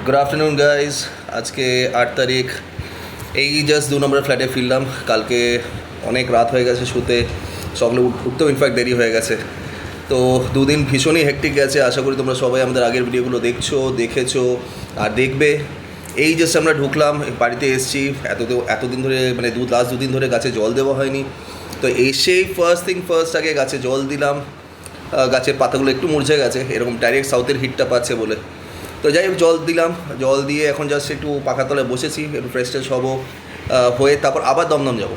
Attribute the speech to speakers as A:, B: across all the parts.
A: Good afternoon guys. আজকে 8 তারিখ। এই জাস্ট 2 নম্বরের ফ্ল্যাটে ফিরলাম। কালকে অনেক রাত হয়ে গেছে শুতে, সকালে উঠতেও ইনফ্যাক্ট দেরি হয়ে গেছে। তো দুদিন ভীষণই হেক্টিক গেছে। আশা করি তোমরা সবাই আমাদের আগের ভিডিওগুলো দেখেছো আর দেখবে। এই জাস্ট আমরা ঢুকলাম, বাড়িতে এসেছি। এতদিন ধরে মানে লাস্ট দুদিন ধরে গাছে জল দেওয়া হয়নি। তো এসেই ফার্স্ট আগে গাছে জল দিলাম। গাছের পাতাগুলো একটু মুরঝে গেছে, এরকম ডাইরেক্ট সাউথের হিটটা পাচ্ছে বলে। তো যাই হোক, জল দিয়ে এখন জাস্ট একটু পাখার তলায় বসেছি, একটু ফ্রেশ হবো, হয়ে তারপর আবার দমদম যাব।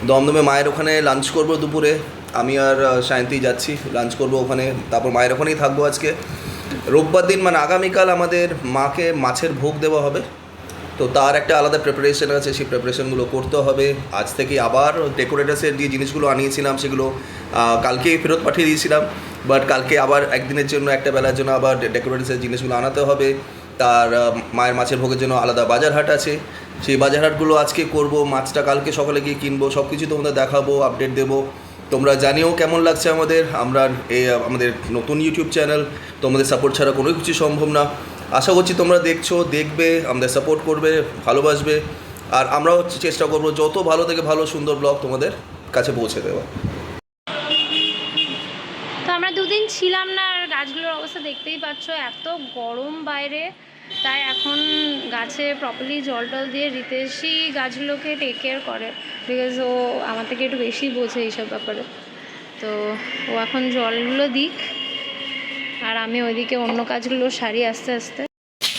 A: দমদমে মায়ের ওখানে লাঞ্চ করব দুপুরে। আমি আর সায়ন্তী যাচ্ছি, লাঞ্চ করব ওখানে, তারপর মায়ের ওখানেই থাকবো আজকে। রোববার দিন মানে আগামীকাল আমাদের মাকে মাছের ভোগ দেওয়া হবে। তো তার একটা আলাদা প্রিপারেশন আছে, সেই প্রিপারেশনগুলো করতে হবে। আজ থেকে আবার ডেকোরেটার্সের যে জিনিসগুলো আনিয়েছিলাম সেগুলো কালকেই ফেরত পাঠিয়ে দিয়েছিলাম। বাট কালকে আবার একদিনের জন্য, একটা বেলার জন্য আবার ডেকোরেটার্সের জিনিসগুলো আনাতে হবে। তার মায়ের মাছের ভোগের জন্য আলাদা বাজার হাট আছে, সেই বাজার হাটগুলো আজকে করব। মাছটা কালকে সকালে গিয়ে কিনবো, সব কিছু তোমাদের দেখাবো, আপডেট দেবো। তোমরা জানিও কেমন লাগছে আমাদের নতুন ইউটিউব চ্যানেল। তোমাদের সাপোর্ট ছাড়া কোনো কিছু সম্ভব না। আশা করছি তোমরা দেখবে, আমাদের সাপোর্ট করবে, ভালোবাসবে। আর আমরাও চেষ্টা করবো যত ভালো থেকে ভালো সুন্দর ব্লগ তোমাদের কাছে পৌঁছে দেওয়া।
B: তো আমরা দুদিন ছিলাম না, আর গাছগুলোর অবস্থা দেখতেই পাচ্ছ, এত গরম বাইরে। তাই এখন গাছে প্রপারলি জল টল দিয়ে রিতেশই গাছগুলোকে টেক কেয়ার করে, বিকজ ও আমার থেকে একটু বেশি বোঝে এইসব ব্যাপারে। তো ও এখন জলগুলো দিক, আর আমি ওইদিকে অন্য কাজগুলো সারি আস্তে আস্তে।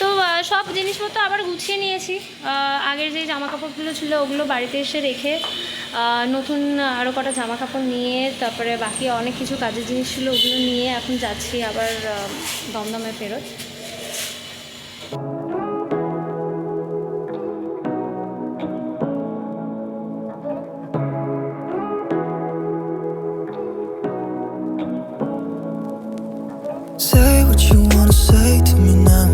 B: তো সব জিনিসপত্র আবার গুছিয়ে নিয়েছি। আগের যে জামা কাপড়গুলো ছিল ওগুলো বাড়িতে এসে রেখে নতুন আরও কটা জামা কাপড় নিয়ে, তারপরে বাকি অনেক কিছু কাজের জিনিস ছিল ওগুলো নিয়ে এখন যাচ্ছি আবার দমদমে ফেরত।
C: Say what you wanna say to me now.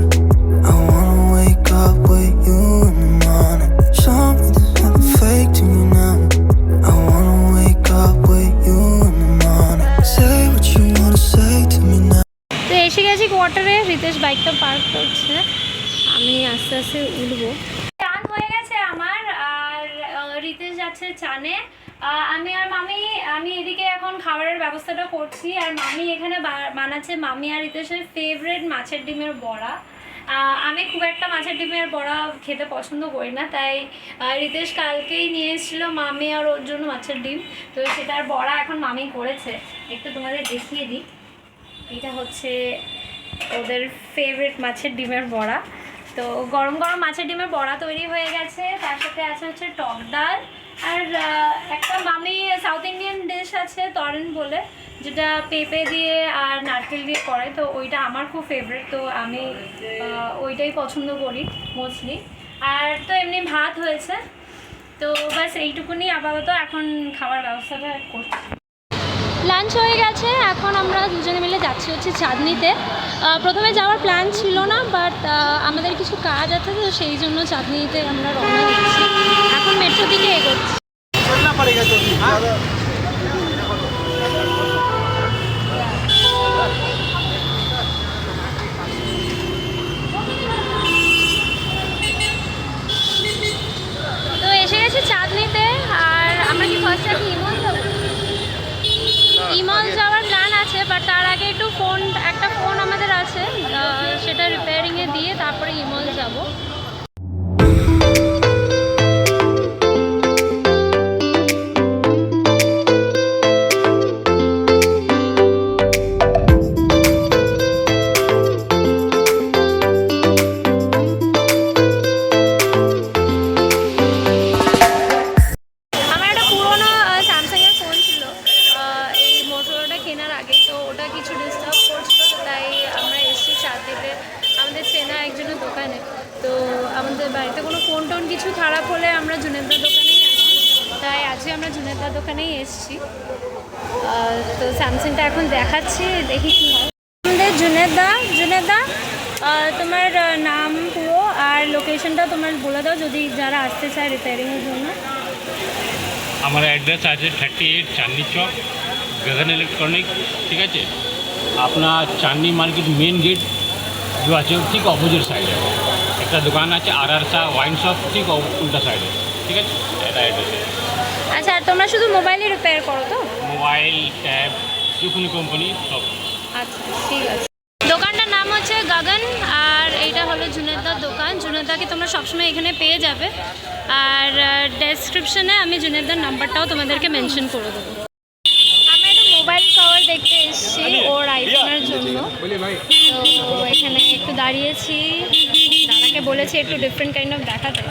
C: I wanna wake up with you in the morning. Show me there's nothing fake to me now. I wanna wake up with you in the morning. Say what you wanna say to me now.
B: তো এসে গেছি কোয়ার্টারে, রিতেশ বাইকটা park করছে, আমি আস্তে আস্তে উঠবো। চান হয়ে গেছে আমার, আর রিতেশ যাচ্ছে চানে। আমি আর আমি এদিকে এখন খাবারের ব্যবস্থাটা করছি, আর মামি এখানে বানাচ্ছে মামি আর রিতেশের ফেভারিট মাছের ডিমের বড়া। আমি খুব একটা মাছের ডিমের বড়া খেতে পছন্দ করি না, তাই রিতেশ কালকেই নিয়ে এসেছিলো মামি আর ওর জন্য মাছের ডিম। তো সেটার বড়া এখন মামি করেছে, একটু তোমাদের দেখিয়ে দিই। এটা হচ্ছে ওদের ফেভারিট মাছের ডিমের বড়া। তো গরম গরম মাছের ডিমের বড়া তৈরি হয়ে গেছে, তার সাথে আছে হচ্ছে টক ডাল, আর একটা মামি সাউথ ইন্ডিয়ান ডিশ আছে তরেন বলে, যেটা পেঁপে দিয়ে আর নারকেল দিয়ে করে। তো ওইটা আমার খুব ফেভারিট, তো আমি ওইটাই পছন্দ করি মোস্টলি। আর তো এমনি ভাত হয়েছে। তো ব্যাস এইটুকুনি আপাতত, এখন খাবার ব্যবস্থাটা করছি। লাঞ্চ হয়ে গেছে, এখন আমরা দুজনে মিলে যাচ্ছি হচ্ছে চাঁদনিতে। প্রথমে যাওয়ার প্ল্যান ছিল না, বাট আমাদের কিছু কাজ আছে, তো সেই জন্য চাঁদনিতে আমরা রওনা দিচ্ছি। এখন মেট্রো দিকে এগোচ্ছি। তো এসে গেছি চাঁদনিতে, আর আমরা কি ফার্স্ট আগে ইমল যাবো? ইমল যাওয়ার প্ল্যান আছে, বাট তার আগে একটা ফোন আমাদের আছে, সেটা রিপেয়ারিংয়ে দিয়ে তারপরে ইমল যাব। আমাদের চেনা একজনের দোকানে, তো আমাদের বাড়িতে কোনো ফোন টোন কিছু খারাপ হলে আমরা জুনেদার দোকানেই আসি, তাই আজকে আমরা জুনেদার দোকানেই এসেছি। তো স্যামসাংটা এখন দেখাচ্ছি, দেখি কী হয়। আমাদের জুনেদা, তোমার নাম পুরো আর লোকেশনটা তোমার বলে দাও, যদি যারা আসতে চায় রিপেয়ারিংয়ের জন্য।
D: আমার অ্যাড্রেস আছে 38 চাঁদনি চক, গগন ইলেকট্রনিক, ঠিক আছে? আপনার চাঁদনি মার্কেট মেন गेट जो আছে ঠিক অপোজিট সাইডে। একটা দোকান আছে আরআরসা ওয়াইন শপ, ঠিক উল্টা সাইডে, ঠিক আছে, এটা অ্যাড্রেসে।
B: আচ্ছা, আর তোমরা শুধু মোবাইলই রিপেয়ার করো তো?
D: মোবাইল, ট্যাব, যে কোনো কোম্পানি সব।
B: আচ্ছা, ঠিক আছে। দোকানটার নাম হচ্ছে গগন, আর এইটা হলো জুনেদদার দোকান। জুনেদদাকে তোমরা সবসময় এখানে পেয়ে যাবে, আর ডেসক্রিপশনে আমি জুনেদদার নাম্বারটাও তোমাদেরকে মেনশন করে দেবো। আমরা একটা মোবাইল কভার দেখতে এসেছি ওর আইফোনের জন্য, তো এখানে একটু দাঁড়িয়েছি, দাদাকে বলেছি একটু ডিফারেন্ট কাইন্ড অফ দেখাতে।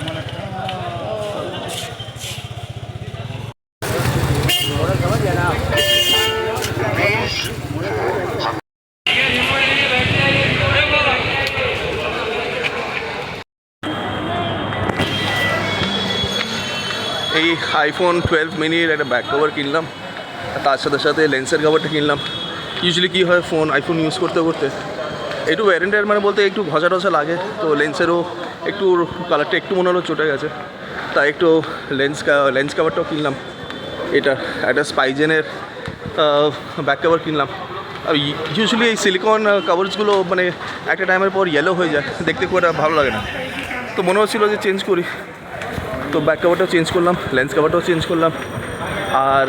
A: এই আইফোন 12 মিনির একটা ব্যাক কভার কিনলাম, আর তার সাথে সাথে লেন্সের কভারটা কিনলাম। ইউজুয়ালি কী হয়, আইফোন ইউজ করতে করতে একটু ওয়ারেন্টের মানে বলতে একটু ঘষা টসা লাগে, তো লেন্সেরও একটু কালারটা একটু মনে হলো চটে গেছে, তাই একটু লেন্স কভারটাও কিনলাম। এটা একটা স্পাইজেনের ব্যাক কভার কিনলাম। আর ইউজুয়ালি এই সিলিকন কভারসগুলো মানে একটা টাইমের পর ইয়েলো হয়ে যায়, দেখতে খুব একটা ভালো লাগে না, তো মনে হচ্ছিলো যে চেঞ্জ করি, তো ব্যাক কভারটাও চেঞ্জ করলাম, লেন্স কভারটাও চেঞ্জ করলাম, আর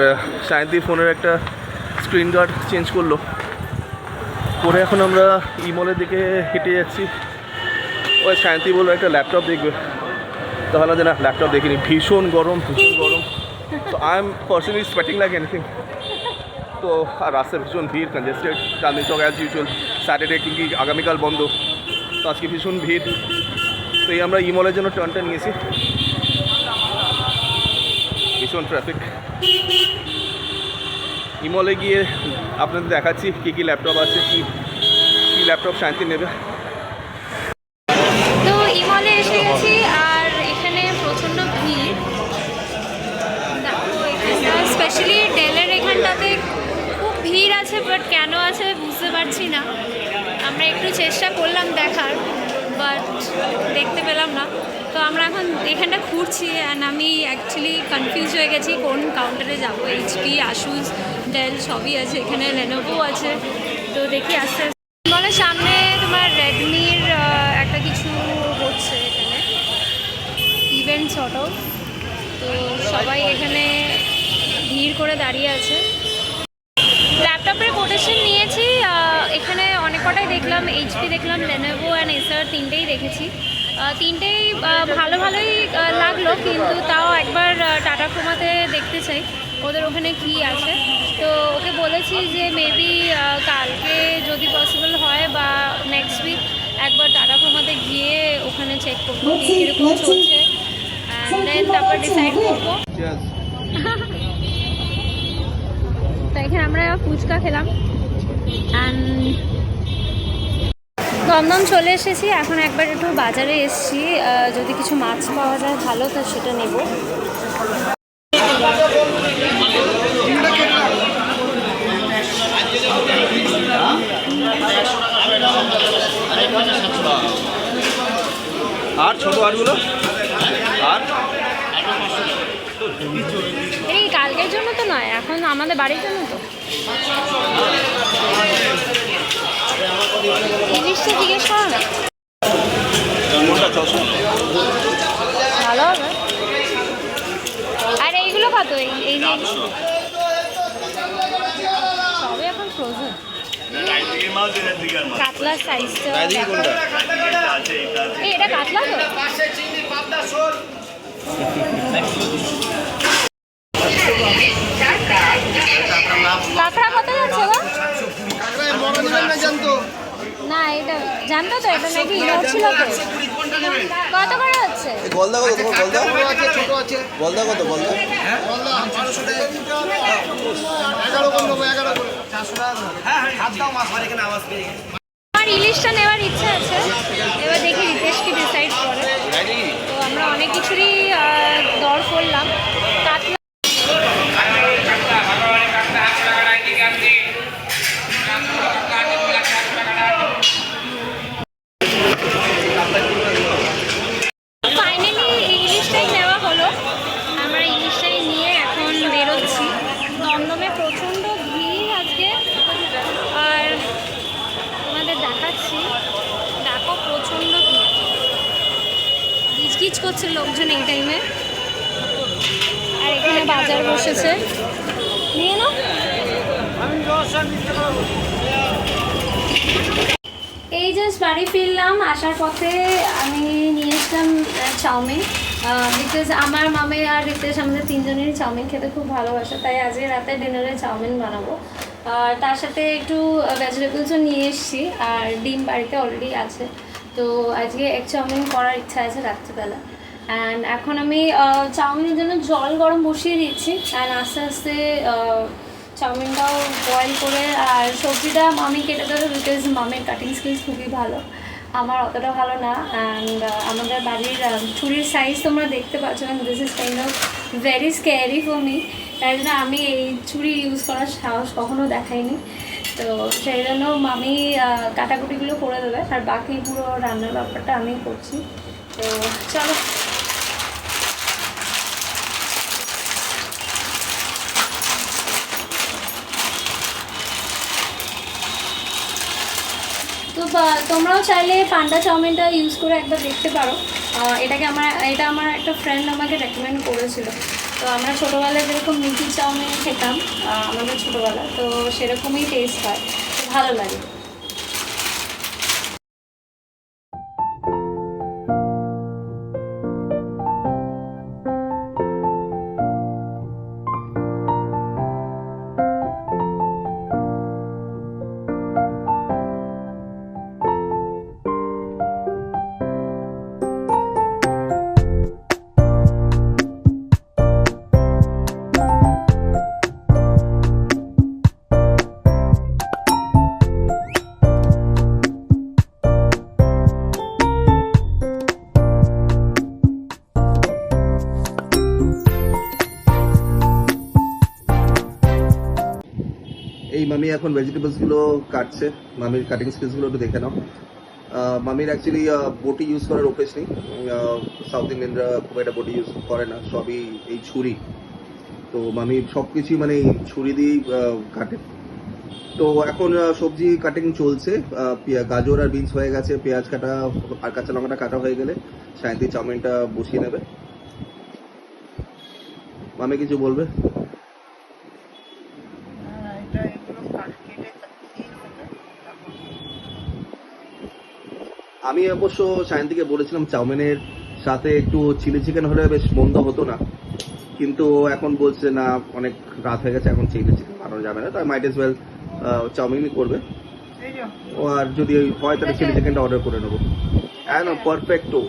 A: সায়ন্তীর ফোনের একটা স্ক্রিন গার্ড চেঞ্জ করলো। পরে এখন আমরা ইমলের দিকে হেঁটে যাচ্ছি। ওই সায়ন্তী বললো একটা ল্যাপটপ দেখবে, তাহলে যে না ল্যাপটপ দেখিনি, ভীষণ গরম, তো I am personally spotting like anything. তো আর রাস্তায় ভীষণ ভিড়, congested, Chandni Chowk as usual, Saturday কিন্তু আগামীকাল বন্ধ, তো আজকে ভীষণ ভিড়। তো এই আমরা ইমলের জন্য টার্নটা নিয়েছি, ভীষণ ট্রাফিক। ইমলে গিয়ে আপনাদের দেখাচ্ছি কী কী ল্যাপটপ আছে, কী কী ল্যাপটপ শান্তি নেবে।
B: তো ইমলে এসে গেছি, আর এখানে প্রচণ্ড ভিড়। দেখো এখানটা স্পেশালি ডেলের এখানটাতে খুব ভিড় আছে, বাট কেন আছে বুঝতে পারছি না। আমরা একটু চেষ্টা করলাম দেখার, বাট দেখতে পেলাম না। তো আমরা এখন এখানটা ঘুরছি, অ্যান্ড আমি অ্যাকচুয়ালি কনফিউজ হয়ে গেছি কোন কাউন্টারে যাবো। এইচপি, আসুস, ডেল সবই আছে, এখানে লেনোভো আছে, তো দেখি আস্তে আস্তে। বলে সামনে তোমার রেডমির একটা কিছু হচ্ছে এখানে, ইভেন্ট সর্ট অফ, তো সবাই এখানে ভিড় করে দাঁড়িয়ে আছে। ল্যাপটপের কোটেশন নিয়েছি, এখানে অনেক কটাই দেখলাম, এইচপি দেখলাম, লেনোভো অ্যান্ড এসার, তিনটেই দেখেছি। তিনটেই ভালোই লাগলো, কিন্তু তাও একবার টাটা ক্রোমাতে দেখতে চাই ওদের ওখানে কি আছে। তো ওকে বলেছি যে মেবি কালকে যদি পসিবল হয় বা নেক্সট উইক একবার টাটা ক্রোমাতে গিয়ে ওখানে চেক করবো কীরকম চলছে, অ্যান্ড দেন তারপর ডিসাইড করবো। তো এখানে আমরা ফুচকা খেলাম, অ্যান্ড দমদম চলে এসেছি। এখন একবার একটু বাজারে এসেছি, যদি কিছু মাছ পাওয়া যায় ভালো, তো সেটা নেব।
A: আর ছোট আরগুলো আর
B: এই কালকের জন্য তো নয়, এখন আমাদের বাড়ির জন্য। তো ইলিশটা জিজ্ঞেস করো না, ভালো হবে। আর এইগুলো কত? এই যে সবে এখন ফ্রোজেন, কাতলা সাইজটা। এই এটা কাতলা তো? কাঁকড়া কত যাচ্ছে গো? না এটা জানতো তো, এটা নাকি ইনোর ছিল তো। কত করে হচ্ছে?
A: গলদা কত? তোমার গলদা গলদা কত? গলদা
B: আমার ইলিশটা নেওয়ার ইচ্ছা আছে, এবার দেখি রিতেশ কি ডিসাইড করে। তো আমরা অনেক কিছুরই দর করলাম। কাতলা ফাইনালি ইলিশটাই নেওয়া হলো। আমরা ইলিশটাই নিয়ে এখন বেরোচ্ছি। দমদমে প্রচণ্ড ভিড় আজকে, আর তোমাদের দেখাচ্ছি, দেখো প্রচণ্ড ভিড়। পিচ করছে লোকজন এই টাইমে। আর এখানে বাজার বসেছে, নিয়ে নাও। এই জাস্ট বাড়ি ফিরলাম, আসার পথে আমি নিয়ে এসলাম চাউমিন, বিকজ আমার মামি আর রিতেশ আমাদের তিনজনেরই চাউমিন খেতে খুব ভালোবাসে, তাই আজকে রাতে ডিনারে চাউমিন বানাবো। আর তার সাথে একটু ভেজিটেবলসও নিয়ে এসেছি, আর ডিম বাড়িতে অলরেডি আছে, তো আজকে এক চাউমিন করার ইচ্ছা আছে রাত্রিবেলা। অ্যান্ড এখন আমি চাউমিনের জন্য জল গরম বসিয়ে দিচ্ছি, অ্যান্ড আস্তে আস্তে চাউমিনটাও বয়েল করে, আর সবজিটা মামি কেটে দেবে, বিকজ মামির কাটিং স্কিলস খুবই ভালো, আমার অতটা ভালো না। অ্যান্ড আমাদের বাড়ির ছুরির সাইজ তোমরা দেখতে পাচ্ছ, and this is kind of very scary for me, তাই জন্য আমি এই ছুরি ইউজ করার সাহস কখনো দেখাইনি। তো সেই জন্য মামি কাটাকুটিগুলো করে দেবে, আর বাকি পুরো রান্নার ব্যাপারটা আমি করছি। তো চলো। তো তোমরাও চাইলে পান্ডা চাউমিনটা ইউজ করে একবার দেখতে পারো। এটা আমার একটা ফ্রেন্ড আমাকে রেকমেন্ড করেছিল। তো আমরা ছোটোবেলায় যেরকম মিঠি চাউমিন খেতাম আমাদের ছোটোবেলায়, তো সেরকমই টেস্ট হয়, তো ভালো লাগে।
A: এই মামি এখন ভেজিটেবলসগুলো কাটছে, মামির কাটিং স্কিলসগুলো একটু দেখে নাও। মামির অ্যাকচুয়ালি বটি ইউজ করার অভ্যেস নেই, সাউথ ইন্ডিয়ানরা খুব একটা বটি ইউজ করে না, সবই এই ছুরি। তো মামি সব কিছুই মানে এই ছুরি দিয়েই কাটে। তো এখন সবজি কাটিং চলছে, গাজর আর বিনস হয়ে গেছে, পেঁয়াজ কাটা আর কাঁচা লঙ্কাটা কাটা হয়ে গেলে সায়ন্তী চাউমিনটা বসিয়ে নেবে। মামি কিছু বলবে? আমি অবশ্য সায়ন্তীকে বলেছিলাম চাউমিনের সাথে একটু চিলি চিকেন হলে বেশ মন্দ হতো না, কিন্তু এখন বলছে না অনেক রাত হয়ে গেছে, এখন চিলি চিকেন বানানো যাবে না, তাই মাইট এস ওয়েল চাউমিনই করবে। ও আর যদি হয় তাহলে চিলি চিকেনটা অর্ডার করে নেবো। হ্যাঁ না, পারফেক্টো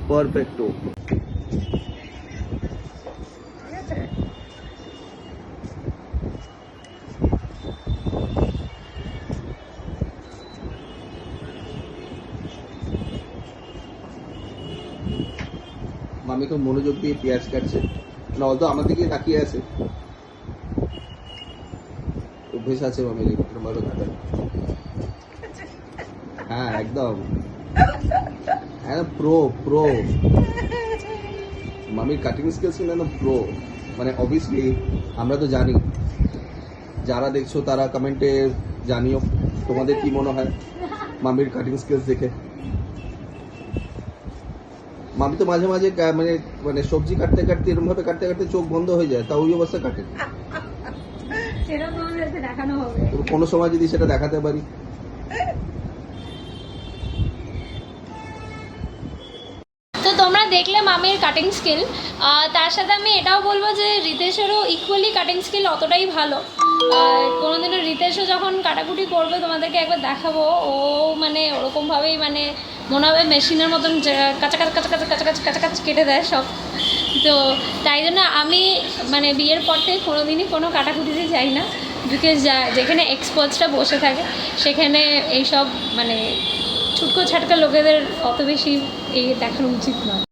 A: পারফেক্টো। মামি তো মনোযোগ দিয়ে পেঁয়াজ কাটছে, না অত আমার দিকে তাকিয়ে আছে, অভ্যেস আছে মামির এরকমভাবে কাটার। হ্যাঁ একদম, হ্যাঁ প্রো প্রো, মামির কাটিং স্কিলস কিন্তু একদম প্রো। মানে অবভিয়াসলি আমরা তো জানি, যারা দেখছো তারা কমেন্টে জানিও তোমাদের কি মনে হয় মামির কাটিং স্কিলস দেখে। মামি তো মাঝে মাঝে মানে মানে সবজি কাটতে কাটতে এরকম ভাবে কাটতে কাটতে চোখ বন্ধ হয়ে যায়, তা ওই অবস্থা কাটে।
B: দেখানো হবে
A: কোনো সময় যদি সেটা দেখাতে পারি।
B: তো তোমরা দেখলে মামির কাটিং স্কিল, তার সাথে আমি এটাও বলবো যে রিতেশেরও ইকুয়ালি কাটিং স্কিল অতটাই ভালো। কোনোদিনও রিতেশও যখন কাটাকুটি করবে তোমাদেরকে একবার দেখাবো, ও মানে ওরকমভাবেই মানে মনে হবে মেশিনের মতন কাঁচা কাঁচা কাঁচা কাঁচা কাঁচা কাঁচা কাঁচা কাঁচা কেটে দেয় সব। তো তাই জন্য আমি মানে বিয়ের পর থেকে কোনোদিনই কোনো কাটাকুটিতে যাই না, বিকজ যেখানে এক্সপার্টসরা বসে থাকে সেখানে এইসব মানে ছুটকো ছাটকা লোকেদের অত বেশি এই দেখানো উচিত নয়।